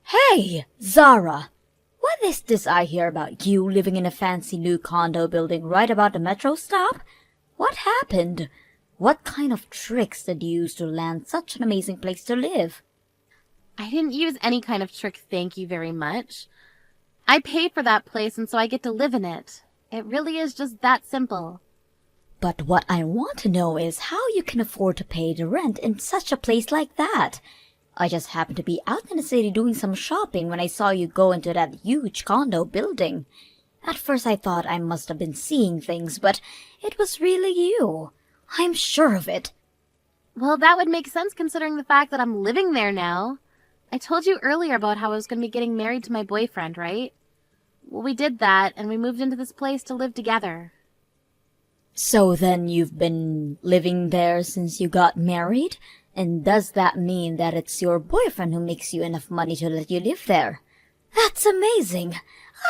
Hey, Zara! What is this I hear about you living in a fancy new condo building right about the metro stop? What happened? What kind of tricks did you use to land such an amazing place to live? I didn't use any kind of trick, thank you very much. I paid for that place and so I get to live in it. It really is just that simple. But what I want to know is how you can afford to pay the rent in such a place like that. I just happened to be out in the city doing some shopping when I saw you go into that huge condo building. At first I thought I must have been seeing things, but it was really you. I'm sure of it. Well, that would make sense considering the fact that I'm living there now. I told you earlier about how I was going to be getting married to my boyfriend, right? Well, we did that, and we moved into this place to live together. So then you've been living there since you got married? And does that mean that it's your boyfriend who makes you enough money to let you live there? That's amazing!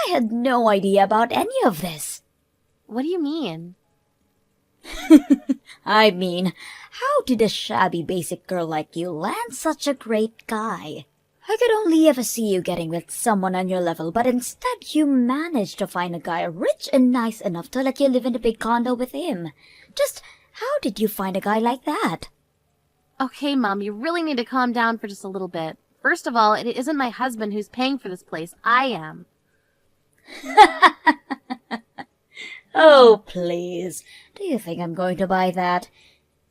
I had no idea about any of this. What do you mean? I mean, how did a shabby basic girl like you land such a great guy? I could only ever see you getting with someone on your level, but instead you managed to find a guy rich and nice enough to let you live in a big condo with him. Just how did you find a guy like that? Okay, Mom, you really need to calm down for just a little bit. First of all, it isn't my husband who's paying for this place. I am. Oh, please. Do you think I'm going to buy that?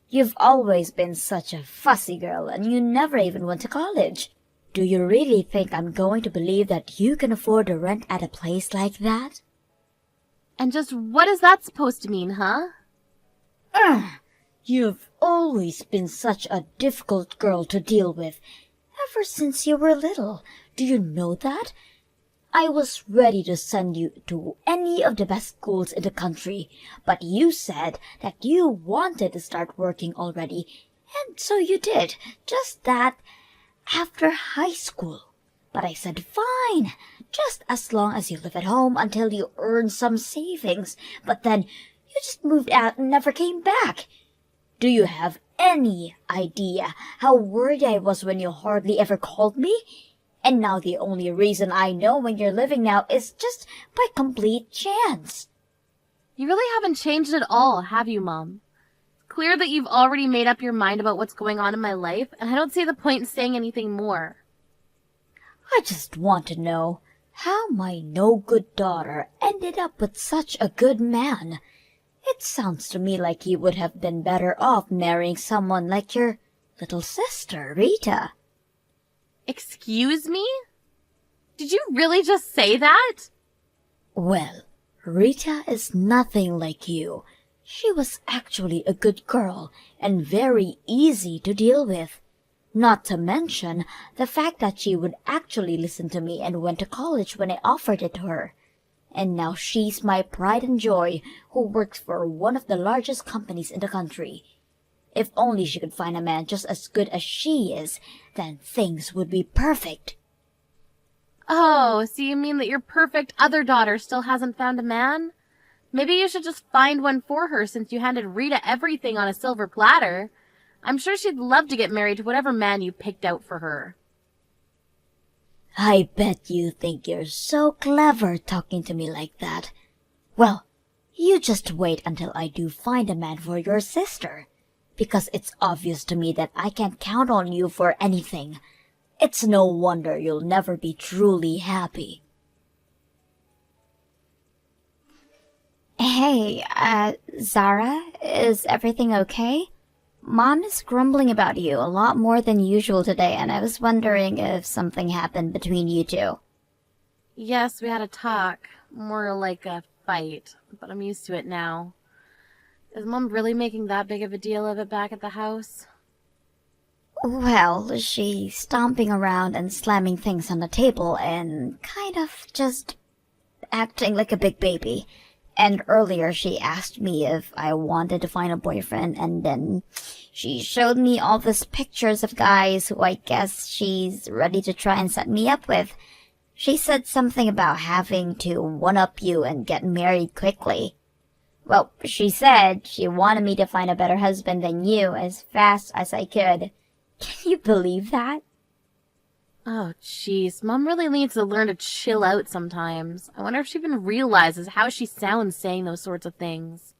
You've always been such a fussy girl, and you never even went to college. Do you really think I'm going to believe that you can afford to rent at a place like that? And just what is that supposed to mean, huh? You've always been such a difficult girl to deal with, ever since you were little. Do you know that? I was ready to send you to any of the best schools in the country, but you said that you wanted to start working already, and so you did, just that, after high school. But I said, fine, just as long as you live at home until you earn some savings, but then you just moved out and never came back. Do you have any idea how worried I was when you hardly ever called me? And now the only reason I know when you're living now is just by complete chance. You really haven't changed at all, have you, Mom? It's clear that you've already made up your mind about what's going on in my life, and I don't see the point in saying anything more. I just want to know how my no-good daughter ended up with such a good man. It sounds to me like you would have been better off marrying someone like your little sister, Rita. Excuse me? Did you really just say that? Well, Rita is nothing like you. She was actually a good girl and very easy to deal with. Not to mention the fact that she would actually listen to me and went to college when I offered it to her. And now she's my pride and joy, who works for one of the largest companies in the country. If only she could find a man just as good as she is, then things would be perfect. Oh, so you mean that your perfect other daughter still hasn't found a man? Maybe you should just find one for her since you handed Rita everything on a silver platter. I'm sure she'd love to get married to whatever man you picked out for her. I bet you think you're so clever talking to me like that. Well, you just wait until I do find a man for your sister. Because it's obvious to me that I can't count on you for anything. It's no wonder you'll never be truly happy. Hey, Zara, is everything okay? Mom is grumbling about you a lot more than usual today, and I was wondering if something happened between you two. Yes, we had a talk. More like a fight, but I'm used to it now. Is Mom really making that big of a deal of it back at the house? Well, she's stomping around and slamming things on the table and kind of just acting like a big baby. And earlier she asked me if I wanted to find a boyfriend, and then she showed me all these pictures of guys who I guess she's ready to try and set me up with. She said something about having to one-up you and get married quickly. Well, she said she wanted me to find a better husband than you as fast as I could. Can you believe that? Oh, jeez. Mom really needs to learn to chill out sometimes. I wonder if she even realizes how she sounds saying those sorts of things.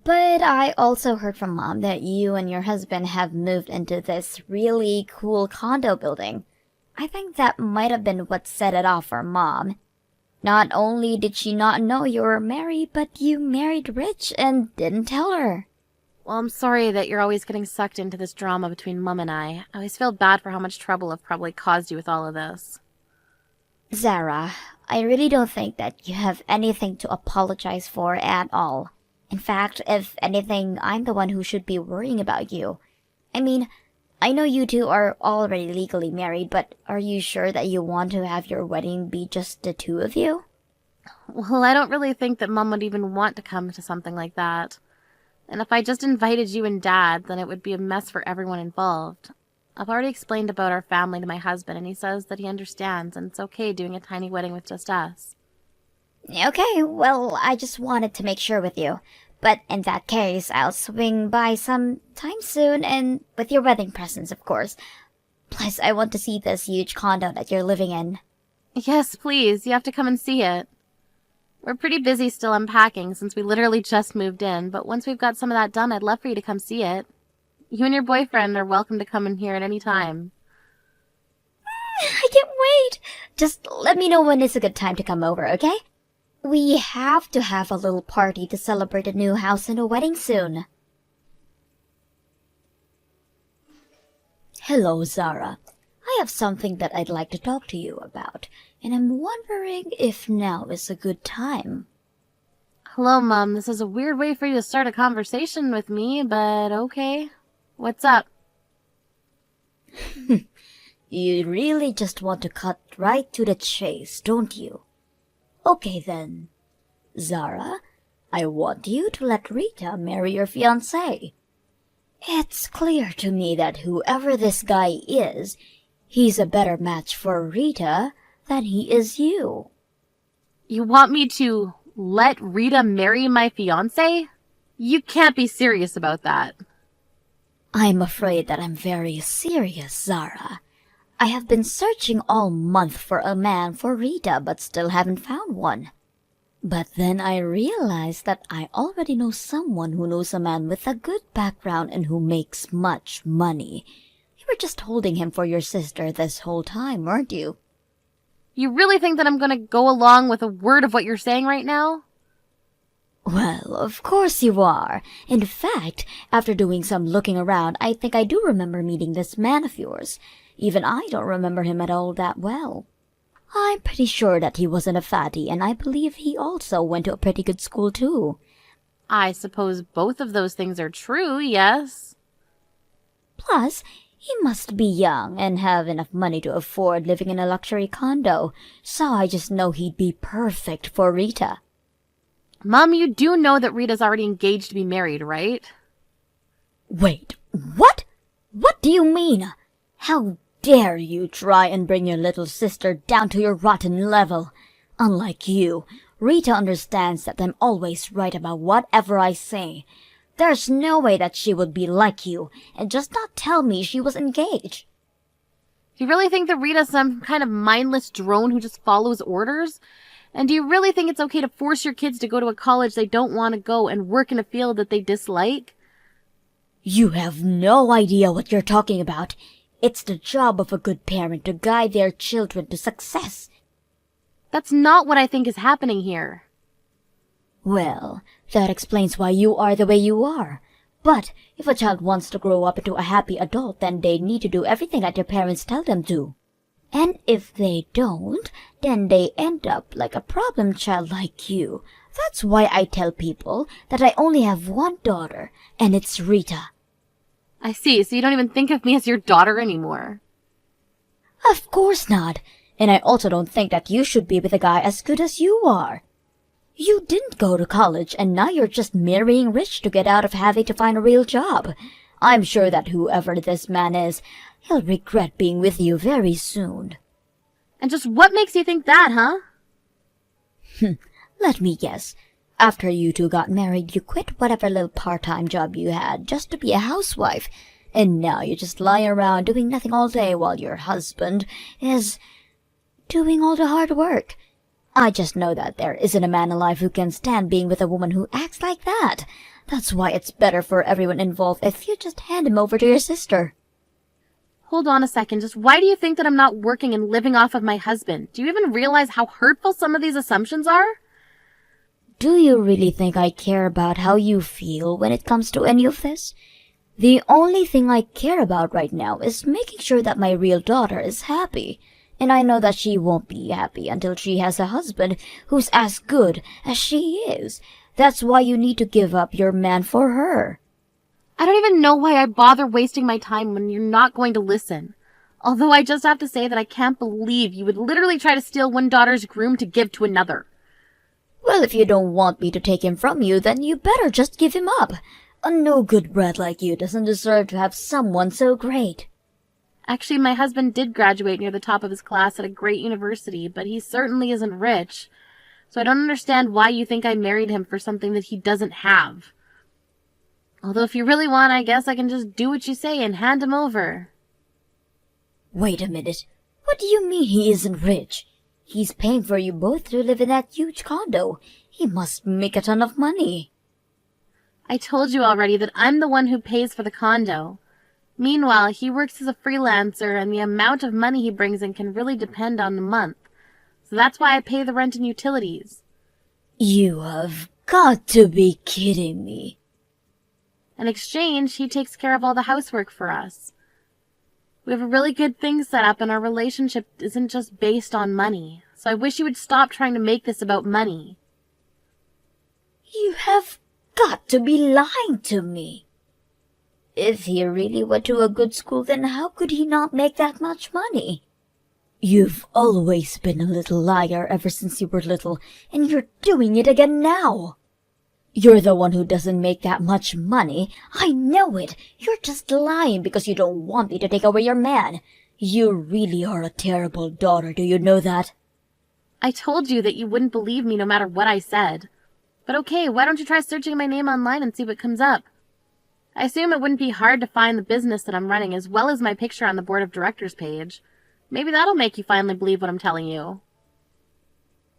But I also heard from Mom that you and your husband have moved into this really cool condo building. I think that might have been what set it off for Mom. Not only did she not know you were married, but you married rich and didn't tell her. Well, I'm sorry that you're always getting sucked into this drama between Mum and I. I always feel bad for how much trouble I've probably caused you with all of this. Zara, I really don't think that you have anything to apologize for at all. In fact, if anything, I'm the one who should be worrying about you. I mean, I know you two are already legally married, but are you sure that you want to have your wedding be just the two of you? Well, I don't really think that Mum would even want to come to something like that. And if I just invited you and Dad, then it would be a mess for everyone involved. I've already explained about our family to my husband, and he says that he understands, and it's okay doing a tiny wedding with just us. Okay, well, I just wanted to make sure with you. But in that case, I'll swing by some time soon, and with your wedding presents, of course. Plus, I want to see this huge condo that you're living in. Yes, please, you have to come and see it. We're pretty busy still unpacking since we literally just moved in, but once we've got some of that done, I'd love for you to come see it. You and your boyfriend are welcome to come in here at any time. I can't wait! Just let me know when is a good time to come over, okay? We have to have a little party to celebrate a new house and a wedding soon. Hello, Zara. I have something that I'd like to talk to you about, and I'm wondering if now is a good time. Hello, Mom. This is a weird way for you to start a conversation with me, but okay. What's up? You really just want to cut right to the chase, don't you? Okay then. Zara, I want you to let Rita marry your fiancé. It's clear to me that whoever this guy is, he's a better match for Rita than he is you. You want me to let Rita marry my fiancé? You can't be serious about that. I'm afraid that I'm very serious, Zara. I have been searching all month for a man for Rita, but still haven't found one. But then I realized that I already know someone who knows a man with a good background and who makes much money. You were just holding him for your sister this whole time, weren't you? You really think that I'm going to go along with a word of what you're saying right now? Well, of course you are. In fact, after doing some looking around, I think I do remember meeting this man of yours. Even I don't remember him at all that well. I'm pretty sure that he wasn't a fatty, and I believe he also went to a pretty good school too. I suppose both of those things are true, yes. Plus, he must be young and have enough money to afford living in a luxury condo, so I just know he'd be perfect for Rita. Mom, you do know that Rita's already engaged to be married, right? Wait, what? What do you mean? How dare you try and bring your little sister down to your rotten level? Unlike you, Rita understands that I'm always right about whatever I say. There's no way that she would be like you and just not tell me she was engaged. Do you really think that Rita's some kind of mindless drone who just follows orders? And do you really think it's okay to force your kids to go to a college they don't want to go and work in a field that they dislike? You have no idea what you're talking about. It's the job of a good parent to guide their children to success. That's not what I think is happening here. Well, that explains why you are the way you are. But if a child wants to grow up into a happy adult, then they need to do everything that their parents tell them to. And if they don't, then they end up like a problem child like you. That's why I tell people that I only have one daughter, and it's Rita. I see, so you don't even think of me as your daughter anymore. Of course not. And I also don't think that you should be with a guy as good as you are. You didn't go to college, and now you're just marrying rich to get out of having to find a real job. I'm sure that whoever this man is, he'll regret being with you very soon. And just what makes you think that, huh? Let me guess. After you two got married, you quit whatever little part-time job you had just to be a housewife. And now you just lie around doing nothing all day while your husband is doing all the hard work. I just know that there isn't a man alive who can stand being with a woman who acts like that. That's why it's better for everyone involved if you just hand him over to your sister. Hold on a second. Just why do you think that I'm not working and living off of my husband? Do you even realize how hurtful some of these assumptions are? Do you really think I care about how you feel when it comes to any of this? The only thing I care about right now is making sure that my real daughter is happy. And I know that she won't be happy until she has a husband who's as good as she is. That's why you need to give up your man for her. I don't even know why I bother wasting my time when you're not going to listen. Although I just have to say that I can't believe you would literally try to steal one daughter's groom to give to another. Well, if you don't want me to take him from you, then you better just give him up. A no-good brat like you doesn't deserve to have someone so great. Actually, my husband did graduate near the top of his class at a great university, but he certainly isn't rich. So I don't understand why you think I married him for something that he doesn't have. Although if you really want, I guess I can just do what you say and hand him over. Wait a minute. What do you mean he isn't rich? He's paying for you both to live in that huge condo. He must make a ton of money. I told you already that I'm the one who pays for the condo. Meanwhile, he works as a freelancer, and the amount of money he brings in can really depend on the month. So that's why I pay the rent and utilities. You have got to be kidding me. In exchange, he takes care of all the housework for us. We have a really good thing set up, and our relationship isn't just based on money. So I wish you would stop trying to make this about money. You have got to be lying to me. If he really went to a good school, then how could he not make that much money? You've always been a little liar ever since you were little, and you're doing it again now. You're the one who doesn't make that much money. I know it. You're just lying because you don't want me to take away your man. You really are a terrible daughter, do you know that? I told you that you wouldn't believe me no matter what I said. But okay, why don't you try searching my name online and see what comes up? I assume it wouldn't be hard to find the business that I'm running as well as my picture on the board of directors page. Maybe that'll make you finally believe what I'm telling you.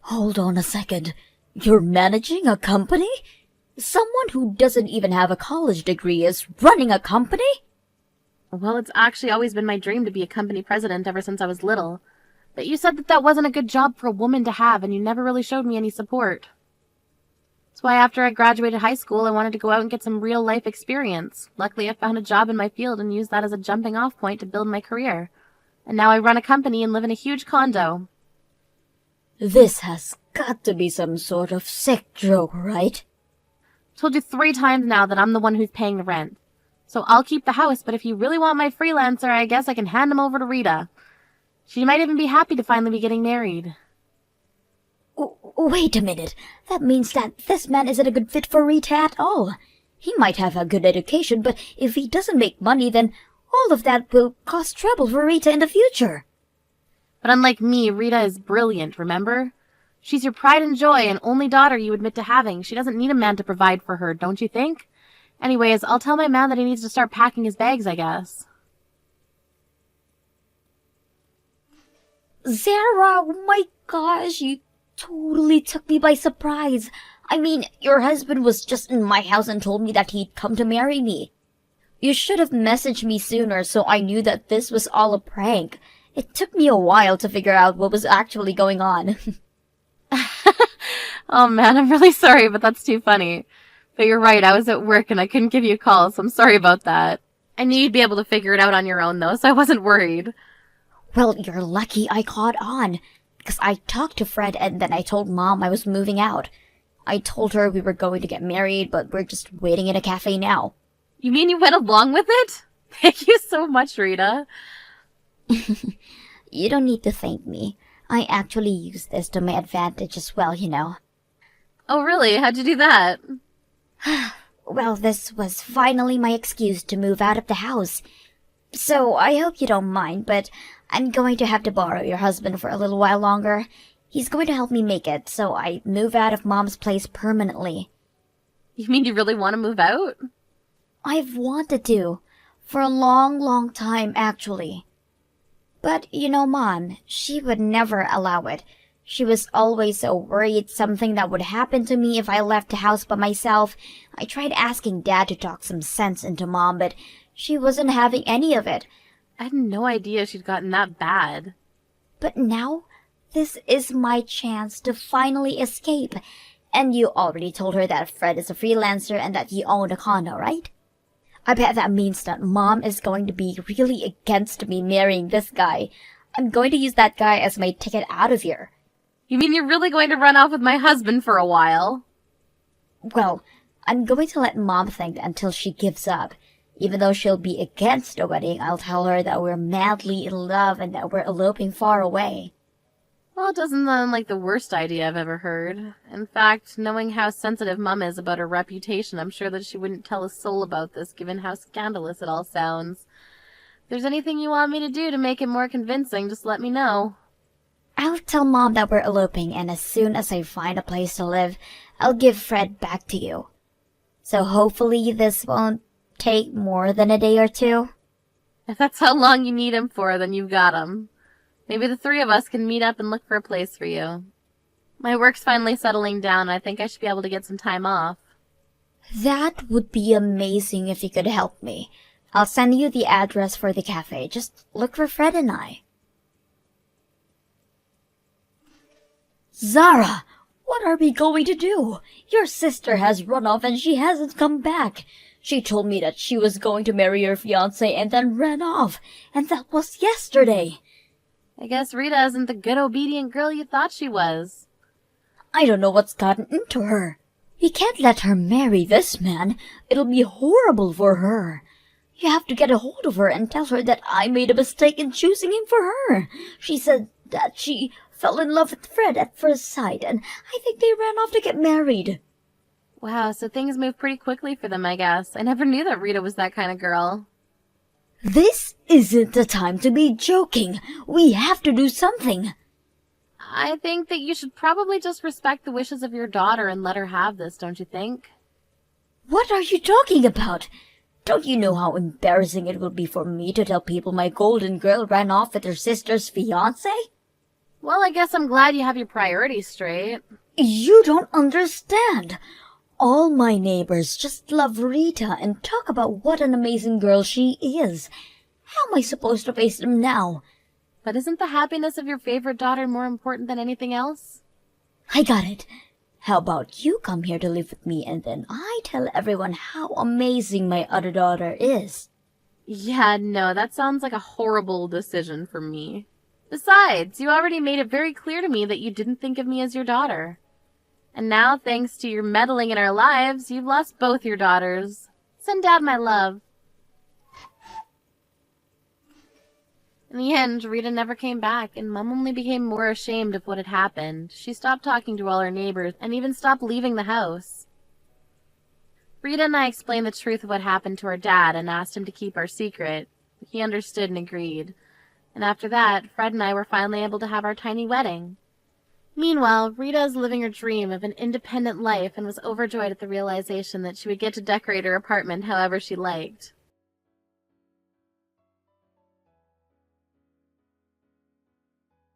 Hold on a second. You're managing a company? Someone who doesn't even have a college degree is running a company? Well, it's actually always been my dream to be a company president ever since I was little. But you said that that wasn't a good job for a woman to have, and you never really showed me any support. That's why after I graduated high school, I wanted to go out and get some real-life experience. Luckily, I found a job in my field and used that as a jumping-off point to build my career. And now I run a company and live in a huge condo. This has got to be some sort of sick joke, right? Told you 3 times now that I'm the one who's paying the rent. So I'll keep the house, but if you really want my freelancer, I guess I can hand him over to Rita. She might even be happy to finally be getting married. Wait a minute. That means that this man isn't a good fit for Rita at all. He might have a good education, but if he doesn't make money, then all of that will cause trouble for Rita in the future. But unlike me, Rita is brilliant, remember? She's your pride and joy and only daughter you admit to having. She doesn't need a man to provide for her, don't you think? Anyways, I'll tell my man that he needs to start packing his bags, I guess. Zara, oh my gosh, you totally took me by surprise. I mean, your husband was just in my house and told me that he'd come to marry me. You should have messaged me sooner so I knew that this was all a prank. It took me a while to figure out what was actually going on. Oh man, I'm really sorry, but that's too funny. But you're right, I was at work and I couldn't give you a call, so I'm sorry about that. I knew you'd be able to figure it out on your own though, so I wasn't worried. Well, you're lucky I caught on, because I talked to Fred and then I told Mom I was moving out. I told her we were going to get married, but we're just waiting in a cafe now. You mean you went along with it? Thank you so much, Rita. You don't need to thank me. I actually used this to my advantage as well, you know. Oh really? How'd you do that? Well, this was finally my excuse to move out of the house. So I hope you don't mind, but I'm going to have to borrow your husband for a little while longer. He's going to help me make it, so I move out of Mom's place permanently. You mean you really want to move out? I've wanted to. For a long, long time, actually. But, Mom, she would never allow it. She was always so worried something that would happen to me if I left the house by myself. I tried asking Dad to talk some sense into Mom, but she wasn't having any of it. I had no idea she'd gotten that bad. But now, this is my chance to finally escape. And you already told her that Fred is a freelancer and that you own a condo, right? I bet that means that Mom is going to be really against me marrying this guy. I'm going to use that guy as my ticket out of here. You mean you're really going to run off with my husband for a while? Well, I'm going to let Mom think until she gives up. Even though she'll be against the wedding, I'll tell her that we're madly in love and that we're eloping far away. Well, it doesn't sound like the worst idea I've ever heard. In fact, knowing how sensitive Mum is about her reputation, I'm sure that she wouldn't tell a soul about this, given how scandalous it all sounds. If there's anything you want me to do to make it more convincing, just let me know. I'll tell Mom that we're eloping, and as soon as I find a place to live, I'll give Fred back to you. So hopefully this won't take more than a day or two. If that's how long you need him for, then you've got him. Maybe the three of us can meet up and look for a place for you. My work's finally settling down, and I think I should be able to get some time off. That would be amazing if you could help me. I'll send you the address for the cafe. Just look for Fred and I. Zara, what are we going to do? Your sister has run off and she hasn't come back. She told me that she was going to marry your fiancé and then ran off, and that was yesterday. I guess Rita isn't the good obedient girl you thought she was. I don't know what's gotten into her. We can't let her marry this man. It'll be horrible for her. You have to get a hold of her and tell her that I made a mistake in choosing him for her. She said that she fell in love with Fred at first sight, and I think they ran off to get married. Wow, so things move pretty quickly for them, I guess. I never knew that Rita was that kind of girl. This isn't the time to be joking. We have to do something. I think that you should probably just respect the wishes of your daughter and let her have this, don't you think? What are you talking about? Don't you know how embarrassing it will be for me to tell people my golden girl ran off with her sister's fiancé? Well, I guess I'm glad you have your priorities straight. You don't understand. All my neighbors just love Rita and talk about what an amazing girl she is. How am I supposed to face them now? But isn't the happiness of your favorite daughter more important than anything else? I got it. How about you come here to live with me and then I tell everyone how amazing my other daughter is? Yeah, no, that sounds like a horrible decision for me. Besides, you already made it very clear to me that you didn't think of me as your daughter. And now, thanks to your meddling in our lives, you've lost both your daughters. Send Dad my love. In the end, Rita never came back, and Mum only became more ashamed of what had happened. She stopped talking to all her neighbors, and even stopped leaving the house. Rita and I explained the truth of what happened to our dad and asked him to keep our secret. He understood and agreed. And after that, Fred and I were finally able to have our tiny wedding. Meanwhile, Rita is living her dream of an independent life and was overjoyed at the realization that she would get to decorate her apartment however she liked.